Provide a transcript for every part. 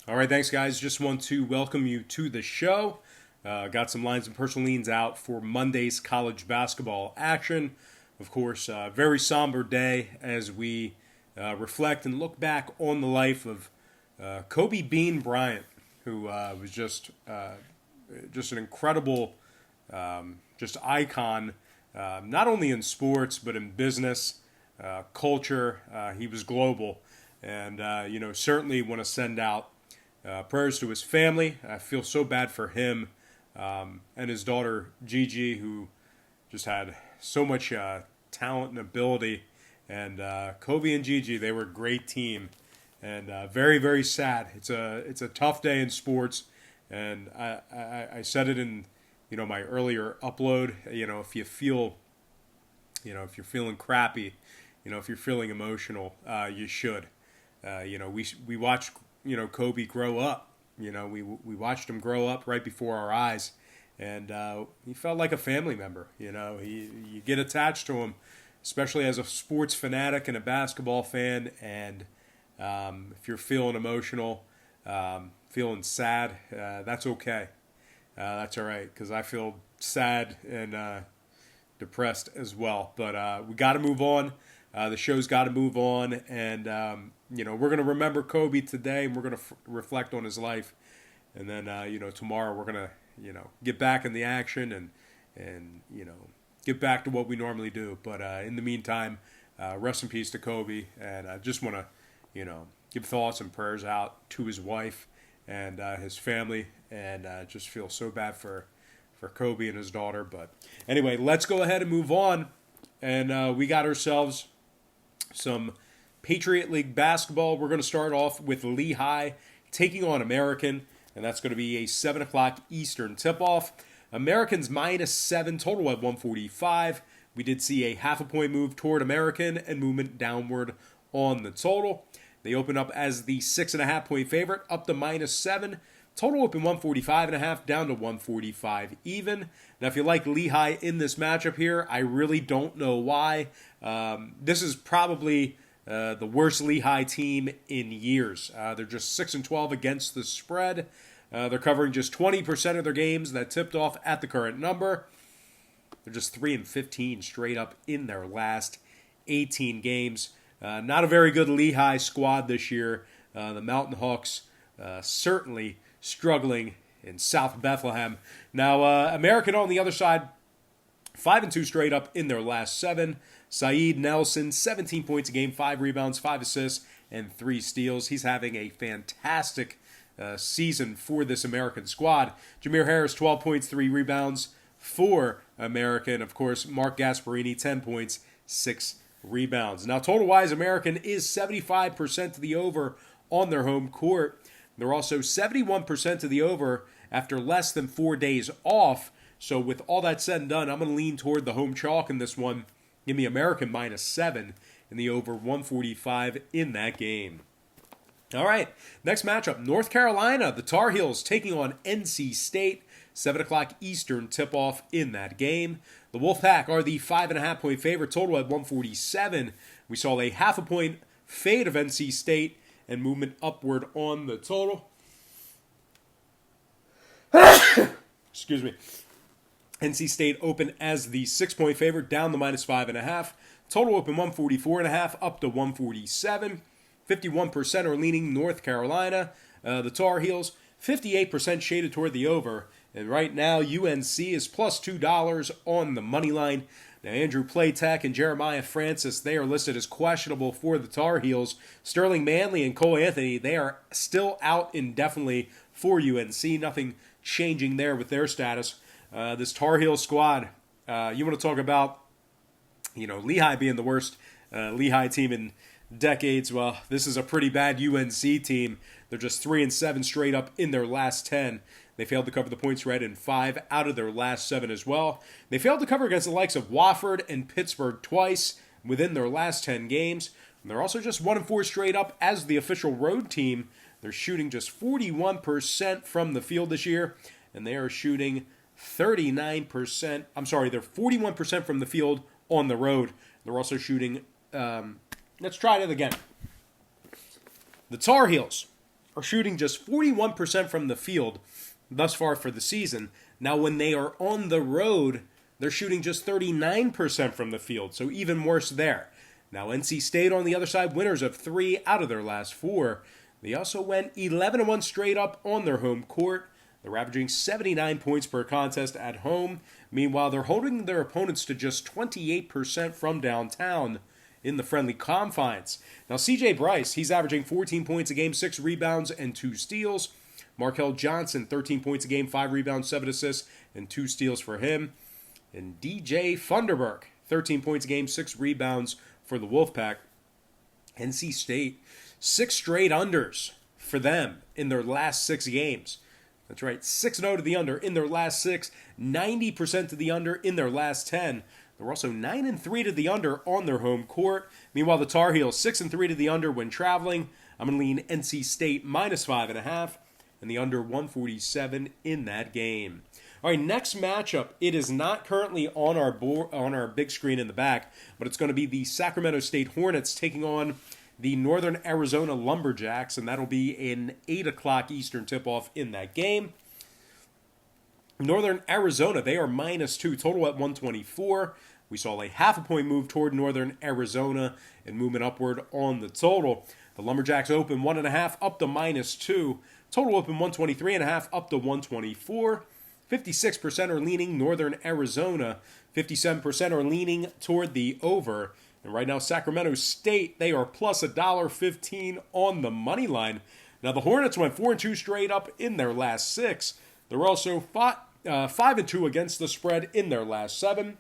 All right, thanks, guys. Just want to welcome you to the show. Got some lines and personal leans out for Monday's college basketball action. Of course, very somber day as we reflect and look back on the life of Kobe Bean Bryant, who was just an incredible just icon, not only in sports but in business, culture. He was global, and certainly want to send out prayers to his family. I feel so bad for him and his daughter Gigi, who just had so much talent and ability. And Kobe and Gigi, they were a great team, and very, very sad. It's a tough day in sports, and I said it in my earlier upload. If you feel, if you're feeling crappy, if you're feeling emotional, you should. We watched Kobe grow up. We watched him grow up right before our eyes, and he felt like a family member. You get attached to him, especially as a sports fanatic and a basketball fan. And if you're feeling emotional, feeling sad, that's okay. That's all right, because I feel sad and depressed as well. But we got to move on. The show's got to move on, and we're going to remember Kobe today, and we're going to reflect on his life, and then tomorrow we're going to get back in the action and get back to what we normally do. But in the meantime, rest in peace to Kobe, and I just want to give thoughts and prayers out to his wife and his family, and just feel so bad for Kobe and his daughter. But anyway, let's go ahead and move on, and we got ourselves some Patriot League basketball. We're going to start off with Lehigh taking on American, and that's going to be a 7 o'clock Eastern tip-off. American's -7, total at 145. We did see a half a point move toward American and movement downward on the total. They open up as the 6.5 point favorite, up to -7. Total open 145.5, down to 145 even. Now, if you like Lehigh in this matchup here, I really don't know why. This is probably the worst Lehigh team in years. They're just 6-12 against the spread. They're covering just 20% of their games that tipped off at the current number. They're just 3-15 straight up in their last 18 games. Not a very good Lehigh squad this year. The Mountain Hawks certainly struggling in South Bethlehem. Now, American on the other side, 5-2 straight up in their last 7. Saeed Nelson, 17 points a game, 5 rebounds, 5 assists, and 3 steals. He's having a fantastic season for this American squad. Jameer Harris, 12 points, 3 rebounds for American. Of course, Mark Gasparini, 10 points, 6 rebounds. Now, total-wise, American is 75% to the over on their home court. They're also 71% to the over after less than 4 days off. So with all that said and done, I'm going to lean toward the home chalk in this one. Give me American -7 in the over 145 in that game. All right, next matchup, North Carolina, the Tar Heels taking on NC State. 7 o'clock Eastern tip-off in that game. The Wolfpack are the 5.5 point favorite, total at 147. We saw a half a point fade of NC State and movement upward on the total. Excuse me. NC State open as the 6 point favorite, down to -5.5. Total open 144.5, up to 147. 51% are leaning North Carolina. The Tar Heels, 58% shaded toward the over. And right now, UNC is +$2 on the money line. Now, Andrew Platek and Jeremiah Francis, they are listed as questionable for the Tar Heels. Sterling Manley and Cole Anthony, they are still out indefinitely for UNC. Nothing changing there with their status. This Tar Heel squad, you want to talk about, Lehigh being the worst Lehigh team in decades. Well, this is a pretty bad UNC team. They're just 3-7 straight up in their last 10. They failed to cover the point spread in 5 out of their last 7 as well. They failed to cover against the likes of Wofford and Pittsburgh twice within their last 10 games. And they're also just 1-4 straight up as the official road team. They're shooting just 41% from the field this year, and they are shooting 39%. They're 41% from the field on the road. They're also shooting, let's try it again. The Tar Heels are shooting just 41% from the field thus far for the season. Now, when they are on the road, they're shooting just 39% from the field, so even worse there. Now, NC State on the other side, winners of 3 out of their last 4. They also went 11-1 straight up on their home court. They're averaging 79 points per contest at home. Meanwhile, they're holding their opponents to just 28% from downtown in the friendly confines. Now, CJ Bryce, he's averaging 14 points a game, 6 rebounds, and 2 steals. Markel Johnson, 13 points a game, 5 rebounds, 7 assists, and 2 steals for him. And DJ Funderburk, 13 points a game, 6 rebounds for the Wolfpack. NC State, 6 straight unders for them in their last 6 games. That's right, 6-0 to the under in their last 6, 90% to the under in their last 10. They're also 9-3 to the under on their home court. Meanwhile, the Tar Heels, 6-3 to the under when traveling. I'm going to lean NC State -5.5 and the under 147 in that game. All right, next matchup. It is not currently on our board, on our big screen in the back, but it's going to be the Sacramento State Hornets taking on the Northern Arizona Lumberjacks, and that'll be an 8 o'clock Eastern tip-off in that game. Northern Arizona, they are -2, total at 124. We saw a half a point move toward Northern Arizona and movement upward on the total. The Lumberjacks open 1.5 up to -2. Total open 123.5 up to 124. 56% are leaning Northern Arizona. 57% are leaning toward the over. And right now, Sacramento State, they are plus $1.15 on the money line. Now, the Hornets went 4-2 straight up in their last 6. They're also 5-2 against the spread in their last 7.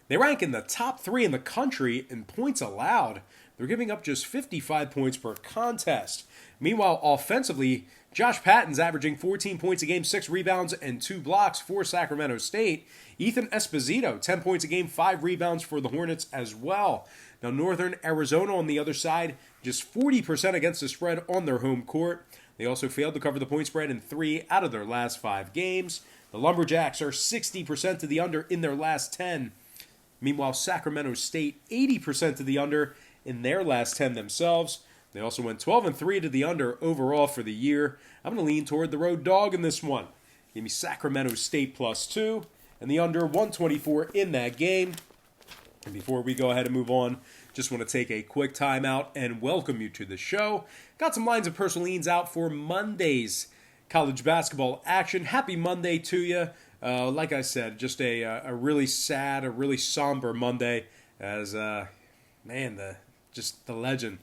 They rank in the top 3 in the country in points allowed. They're giving up just 55 points per contest. Meanwhile, offensively, Josh Patton's averaging 14 points a game, 6 rebounds, and 2 blocks for Sacramento State. Ethan Esposito, 10 points a game, 5 rebounds for the Hornets as well. Now, Northern Arizona on the other side, just 40% against the spread on their home court. They also failed to cover the point spread in 3 out of their last 5 games. The Lumberjacks are 60% to the under in their last 10. Meanwhile, Sacramento State, 80% to the under in their last 10 themselves. They also went 12-3 to the under overall for the year. I'm going to lean toward the road dog in this one. Give me Sacramento State +2 and the under 124 in that game. And before we go ahead and move on, just want to take a quick timeout and welcome you to the show. Got some lines of personal leans out for Monday's college basketball action. Happy Monday to you. Like I said, just a really sad, a really somber Monday as, the legend,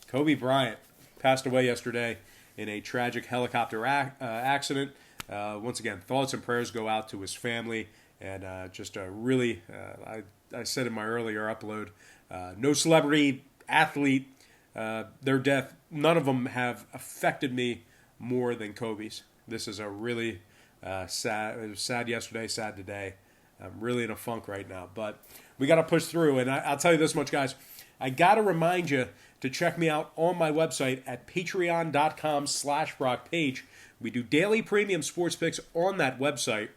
Kobe Bryant, passed away yesterday in a tragic helicopter accident. Once again, thoughts and prayers go out to his family, and just a really, I said in my earlier upload, no celebrity, athlete, their death, none of them have affected me more than Kobe's. This is a really sad, it was sad yesterday, sad today. I'm really in a funk right now, but we got to push through, and I'll tell you this much, guys. I got to remind you to check me out on my website at patreon.com/BrockPage. We do daily premium sports picks on that website,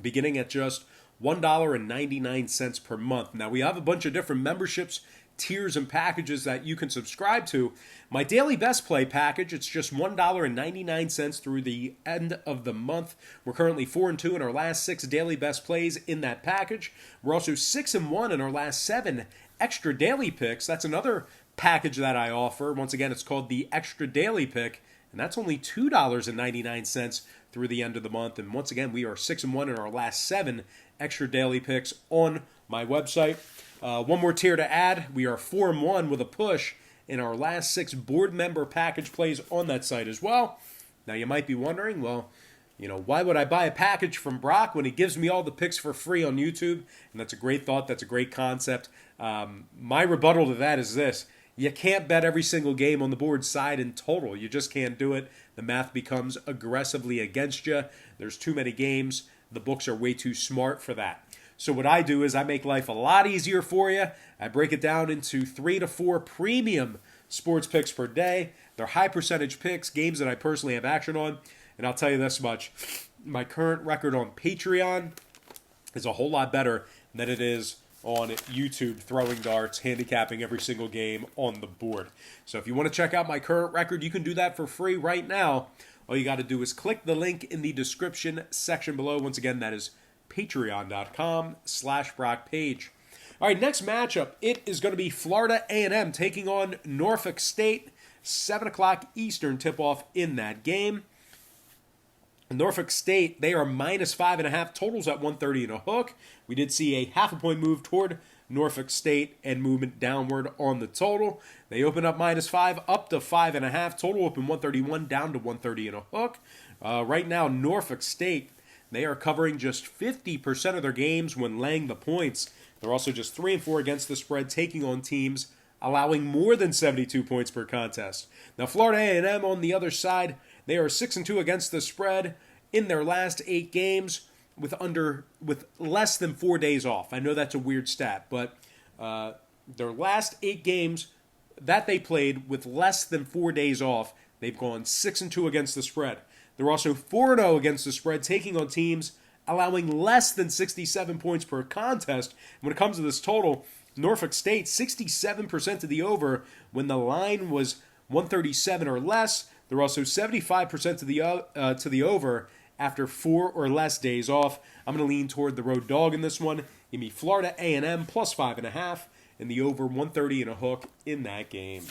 beginning at just $1.99 per month. Now, we have a bunch of different memberships, tiers, and packages that you can subscribe to. My daily best play package, it's just $1.99 through the end of the month. We're currently 4-2 in our last 6 daily best plays in that package. We're also 6-1 in our last 7 extra daily picks. That's another package that I offer. Once again, it's called the Extra Daily Pick, and that's only $2.99 through the end of the month. And once again, we are 6-1 in our last 7 extra daily picks on my website. One more tier to add. We are 4-1 with a push in our last 6 board member package plays on that site as well. Now, you might be wondering, well, why would I buy a package from Brock when he gives me all the picks for free on YouTube? And that's a great thought. That's a great concept. My rebuttal to that is this. You can't bet every single game on the board side in total. You just can't do it. The math becomes aggressively against you. There's too many games. The books are way too smart for that. So what I do is I make life a lot easier for you. I break it down into 3 to 4 premium sports picks per day. They're high percentage picks, games that I personally have action on. And I'll tell you this much. My current record on Patreon is a whole lot better than it is on YouTube, throwing darts, handicapping every single game on the board. So if you want to check out my current record, you can do that for free right now. All you got to do is click the link in the description section below. Once again, that is patreon.com/BrockPage. All right, next matchup, it is going to be Florida A&M taking on Norfolk State. 7 o'clock Eastern tip-off in that game. Norfolk State, they are -5.5. Totals at 130 and a hook. We did see a half a point move toward Norfolk State and movement downward on the total. They open up -5 up to 5.5. Total open 131 down to 130 and a hook. Right now, Norfolk State, they are covering just 50% of their games when laying the points. They're also just 3-4 against the spread, taking on teams allowing more than 72 points per contest. Now, Florida A&M on the other side, they are 6-2 against the spread in their last 8 games with less than 4 days off. I know that's a weird stat, but their last 8 games that they played with less than 4 days off, they've gone 6-2 against the spread. They're also 4-0 against the spread, taking on teams allowing less than 67 points per contest. When it comes to this total, Norfolk State, 67% to the over when the line was 137 or less. They're also 75% to the over after 4 or less days off. I'm going to lean toward the road dog in this one. Give me Florida A&M plus 5.5 and the over 130 and a hook in that game.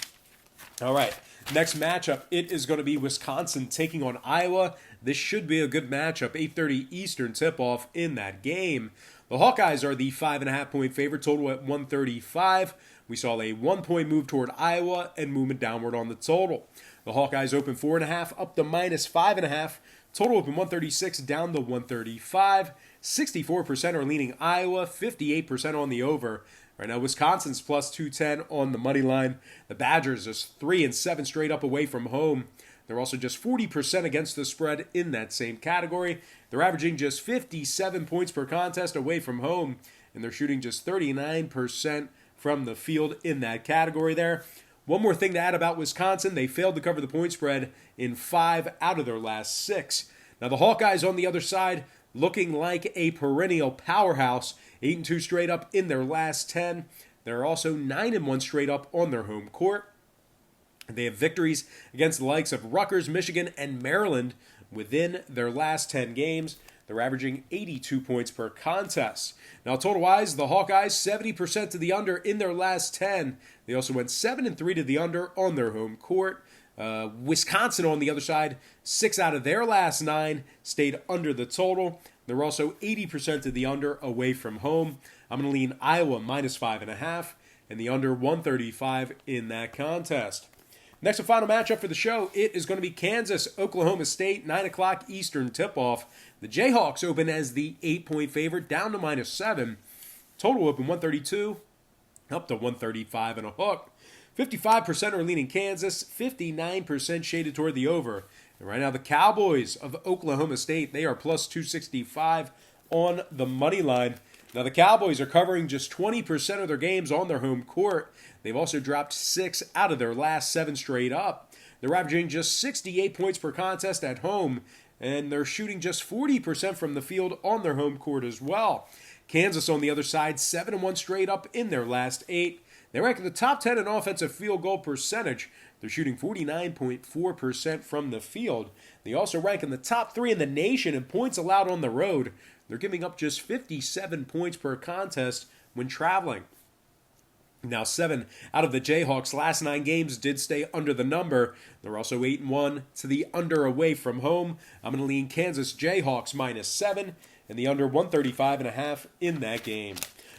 All right, next matchup, it is going to be Wisconsin taking on Iowa. This should be a good matchup, 8:30 Eastern tip-off in that game. The Hawkeyes are the 5.5 point favorite, total at 135. We saw a 1 point move toward Iowa and movement downward on the total. The Hawkeyes open 4.5 up to -5.5. Total open 136 down to 135. 64% are leaning Iowa, 58% on the over. Right now, Wisconsin's plus 210 on the money line. The Badgers just 3-7 straight up away from home. They're also just 40% against the spread in that same category. They're averaging just 57 points per contest away from home, and they're shooting just 39% from the field in that category there. One more thing to add about Wisconsin, they failed to cover the point spread in 5 out of their last 6. Now the Hawkeyes on the other side, looking like a perennial powerhouse, 8-2 straight up in their last 10. They're also 9-1 straight up on their home court. They have victories against the likes of Rutgers, Michigan, and Maryland within their last 10 games. They're averaging 82 points per contest. Now, total-wise, the Hawkeyes, 70% to the under in their last 10. They also went 7-3 to the under on their home court. Wisconsin, on the other side, 6 out of their last 9 stayed under the total. They're also 80% to the under away from home. I'm going to lean Iowa -5.5 and the under 135 in that contest. Next and final matchup for the show, it is going to be Kansas, Oklahoma State, 9 o'clock Eastern tip-off. The Jayhawks open as the 8-point favorite, down to -7. Total open 132, up to 135 and a hook. 55% are leaning Kansas, 59% shaded toward the over. And right now, the Cowboys of Oklahoma State, they are plus 265 on the money line. Now, the Cowboys are covering just 20% of their games on their home court. They've also dropped 6 out of their last 7 straight up. They're averaging just 68 points per contest at home, and they're shooting just 40% from the field on their home court as well. Kansas, on the other side, 7-1 straight up in their last 8. They rank in the top 10 in offensive field goal percentage. They're shooting 49.4% from the field. They also rank in the top 3 in the nation in points allowed on the road. They're giving up just 57 points per contest when traveling. Now, 7 out of the Jayhawks' last 9 games did stay under the number. They're also 8-1 to the under away from home. I'm going to lean Kansas Jayhawks -7 and the under 135.5 in that game.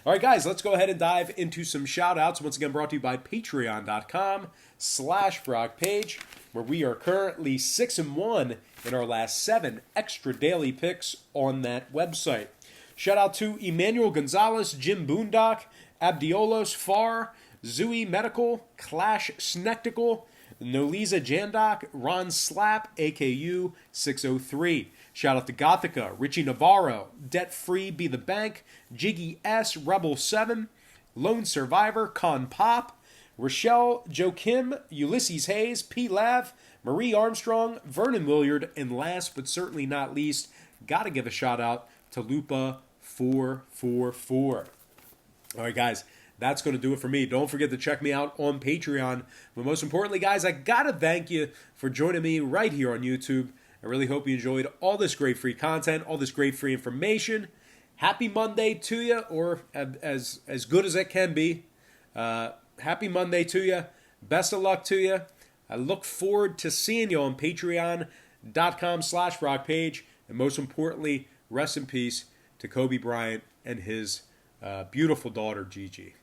All right, guys, let's go ahead and dive into some shout-outs. Once again, brought to you by patreon.com/BrockPage, where we are currently 6-1 in our last 7 extra daily picks on that website. Shout out to Emmanuel Gonzalez, Jim Boondock, Abdiolos Farr, Zui Medical, Clash Snectical, Noliza Jandok, Ron Slap, AKU 603. Shout out to Gothica, Richie Navarro, Debt Free Be the Bank, Jiggy S, Rebel 7, Lone Survivor, Con Pop, Rochelle, Joe Kim, Ulysses Hayes, P. Lav, Marie Armstrong, Vernon Williard, and last but certainly not least, gotta give a shout out to Lupa 444. All right, guys, that's going to do it for me. Don't forget to check me out on Patreon. But most importantly, guys, I got to thank you for joining me right here on YouTube. I really hope you enjoyed all this great free content, all this great free information. Happy Monday to you, or as good as it can be. Happy Monday to you. Best of luck to you. I look forward to seeing you on patreon.com/rockpage. And most importantly, rest in peace to Kobe Bryant and his beautiful daughter, Gigi.